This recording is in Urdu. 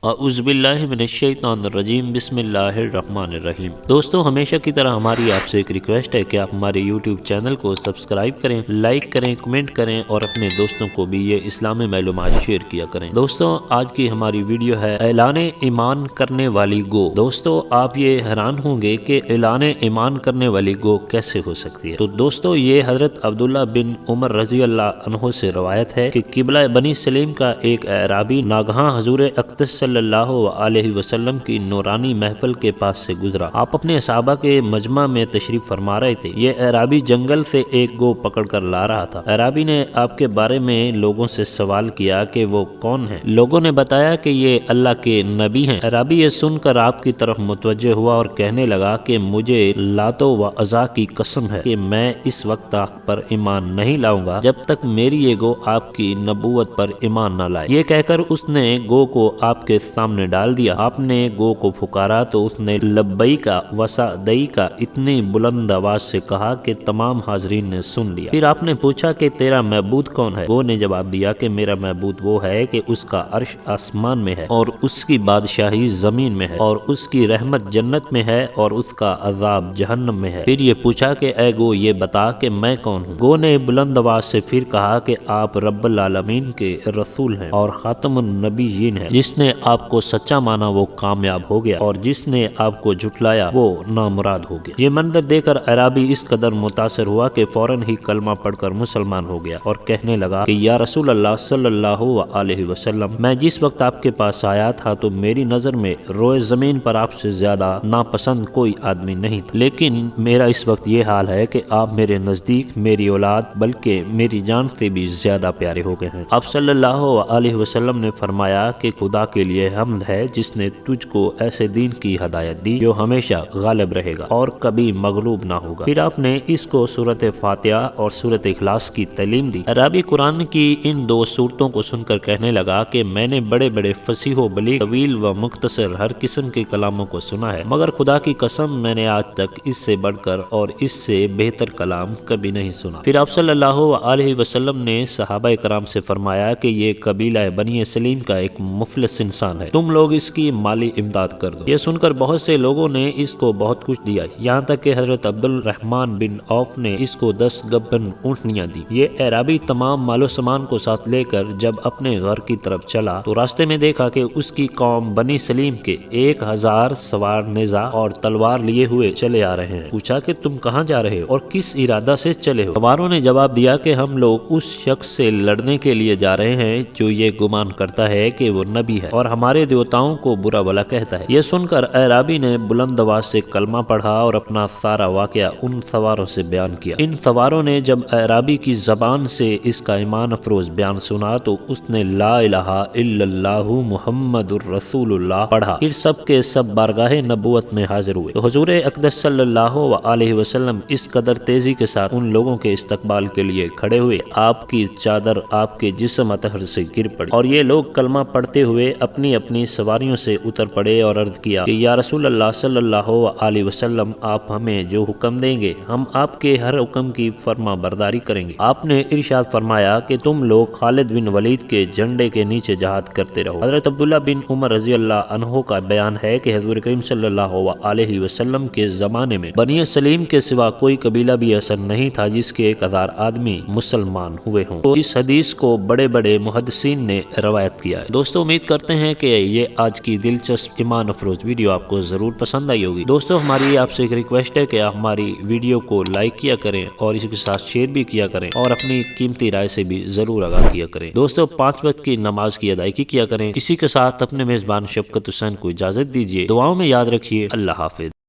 اعوذ باللہ من الشیطان الرجیم، بسم اللہ الرحمن الرحیم۔ دوستو، ہمیشہ کی طرح ہماری آپ سے ایک ریکویسٹ ہے کہ آپ ہمارے یوٹیوب چینل کو سبسکرائب کریں، لائک کریں، کمنٹ کریں اور اپنے دوستوں کو بھی یہ اسلامی معلومات شیئر کیا کریں۔ دوستو، آج کی ہماری ویڈیو ہے اعلان ایمان کرنے والی گو۔ دوستو، آپ یہ حیران ہوں گے کہ اعلان ایمان کرنے والی گو کیسے ہو سکتی ہے۔ تو دوستو، یہ حضرت عبداللہ بن عمر رضی اللہ عنہ سے روایت ہے کہ قبلہ بنی سلیم کا ایک اعرابی ناگہاں حضور اقدس صلی اللہ علیہ وسلم کی نورانی محفل کے پاس سے گزرا۔ آپ اپنے صحابہ کے مجمع میں تشریف فرما رہے تھے۔ یہ اعرابی جنگل سے ایک گو پکڑ کر لا رہا تھا۔ اعرابی نے آپ کے بارے میں لوگوں سے سوال کیا کہ وہ کون ہیں۔ لوگوں نے بتایا کہ یہ اللہ کے نبی ہیں۔ اعرابی یہ سن کر آپ کی طرف متوجہ ہوا اور کہنے لگا کہ مجھے لات و عزا کی قسم ہے کہ میں اس وقت آپ پر ایمان نہیں لاؤں گا جب تک میری یہ گو آپ کی نبوت پر ایمان نہ لائے۔ یہ کہہ کر اس نے گو کو آپ کے سامنے ڈال دیا۔ آپ نے گو کو پکارا تو اس نے لبیک و سعدیک اتنی بلند آواز سے کہا کہ تمام حاضرین نے سن لیا۔ پھر آپ نے پوچھا کہ تیرا معبود کون ہے؟ گو نے جواب دیا کہ میرا معبود وہ ہے کہ اس کا عرش آسمان میں ہے اور اس کی بادشاہی زمین میں ہے اور اس کی رحمت جنت میں ہے اور اس کا عذاب جہنم میں ہے۔ پھر یہ پوچھا کہ اے گو، یہ بتا کہ میں کون ہوں؟ گو نے بلند آواز سے پھر کہا کہ آپ رب العالمین کے رسول ہیں اور خاتم النبیین ہیں۔ جس نے آپ کو سچا مانا وہ کامیاب ہو گیا اور جس نے آپ کو جھٹلایا وہ نامراد ہو گیا۔ یہ منظر دیکھ کر اعرابی اس قدر متاثر ہوا کہ فوراً ہی کلمہ پڑھ کر مسلمان ہو گیا اور کہنے لگا کہ یا رسول اللہ صلی اللہ علیہ وسلم، میں جس وقت آپ کے پاس آیا تھا تو میری نظر میں روئے زمین پر آپ سے زیادہ ناپسند کوئی آدمی نہیں تھا، لیکن میرا اس وقت یہ حال ہے کہ آپ میرے نزدیک میری اولاد بلکہ میری جان سے بھی زیادہ پیارے ہو گئے ہیں۔ آپ صلی اللہ علیہ وسلم نے فرمایا کہ خدا کے لیے حمد ہے جس نے تجھ کو ایسے دین کی ہدایت دی جو ہمیشہ غالب رہے گا اور کبھی مغلوب نہ ہوگا۔ پھر آپ نے اس کو سورۃ فاتحہ اور سورۃ اخلاص کی تعلیم دی۔ عربی قرآن کی ان دو سورتوں کو سن کر کہنے لگا کہ میں نے بڑے بڑے فصیح و بلیغ، طویل و مختصر ہر قسم کے کلاموں کو سنا ہے، مگر خدا کی قسم میں نے آج تک اس سے بڑھ کر اور اس سے بہتر کلام کبھی نہیں سنا۔ پھر آپ صلی اللہ علیہ وسلم نے صحابہ کرام سے فرمایا کہ یہ قبیلہ بنی سلیم کا ایک مفلس انسان ہے، تم لوگ اس کی مالی امداد کر دو۔ یہ سن کر بہت سے لوگوں نے اس کو بہت کچھ دیا، یہاں تک کہ حضرت عبد الرحمن بن عوف نے اس کو 10 گبن اونٹنیاں دی۔ یہ اعرابی تمام مال و سامان کو ساتھ لے کر جب اپنے گھر کی طرف چلا تو راستے میں دیکھا کہ اس کی قوم بنی سلیم کے 1000 سوار نیزہ اور تلوار لیے ہوئے چلے آ رہے ہیں۔ پوچھا کہ تم کہاں جا رہے ہو اور کس ارادہ سے چلے ہو؟ سواروں نے جواب دیا کہ ہم لوگ اس شخص سے لڑنے کے لیے جا رہے ہیں جو یہ گمان کرتا ہے کہ وہ نبی ہے اور ہمارے دیوتاؤں کو برا بھلا کہتا ہے۔ یہ سن کر اعرابی نے بلند آواز سے کلمہ پڑھا اور اپنا سارا واقعہ ان سواروں سے بیان کیا۔ ان سواروں نے جب اعرابی کی زبان سے اس کا ایمان افروز بیان سنا تو اس نے لا الہ الا اللہ محمد الرسول اللہ پڑھا۔ پھر سب کے سب بارگاہ نبوت میں حاضر ہوئے تو حضور اقدس صلی اللہ علیہ وسلم اس قدر تیزی کے ساتھ ان لوگوں کے استقبال کے لیے کھڑے ہوئے، آپ کی چادر آپ کے جسم اطہر سے گر پڑی اور یہ لوگ کلمہ پڑھتے ہوئے اپنی اپنی سواریوں سے اتر پڑے اور عرض کیا کہ یا رسول اللہ صلی اللہ علیہ وسلم، آپ ہمیں جو حکم دیں گے ہم آپ کے ہر حکم کی فرما برداری کریں گے۔ آپ نے ارشاد فرمایا کہ تم لوگ خالد بن ولید کے جھنڈے کے نیچے جہاد کرتے رہو۔ حضرت عبداللہ بن عمر رضی اللہ عنہ کا بیان ہے کہ حضور کریم صلی اللہ علیہ وسلم کے زمانے میں بنی سلیم کے سوا کوئی قبیلہ بھی ایسا نہیں تھا جس کے 1000 آدمی مسلمان ہوئے ہوں۔ تو اس حدیث کو بڑے بڑے محدثین نے روایت کیا ہے۔ دوستو، امید کرتے ہیں کہ یہ آج کی دلچسپ ایمان افروز ویڈیو آپ کو ضرور پسند آئی ہوگی۔ دوستو، ہماری آپ سے ایک ریکویسٹ ہے کہ آپ ہماری ویڈیو کو لائک کیا کریں اور اس کے ساتھ شیئر بھی کیا کریں اور اپنی قیمتی رائے سے بھی ضرور آگاہ کیا کریں۔ دوستو، 5 وقت کی نماز کی ادائیگی کیا کریں۔ اسی کے ساتھ اپنے میزبان شفقت حسین کو اجازت دیجیے۔ دعاؤں میں یاد رکھیے۔ اللہ حافظ۔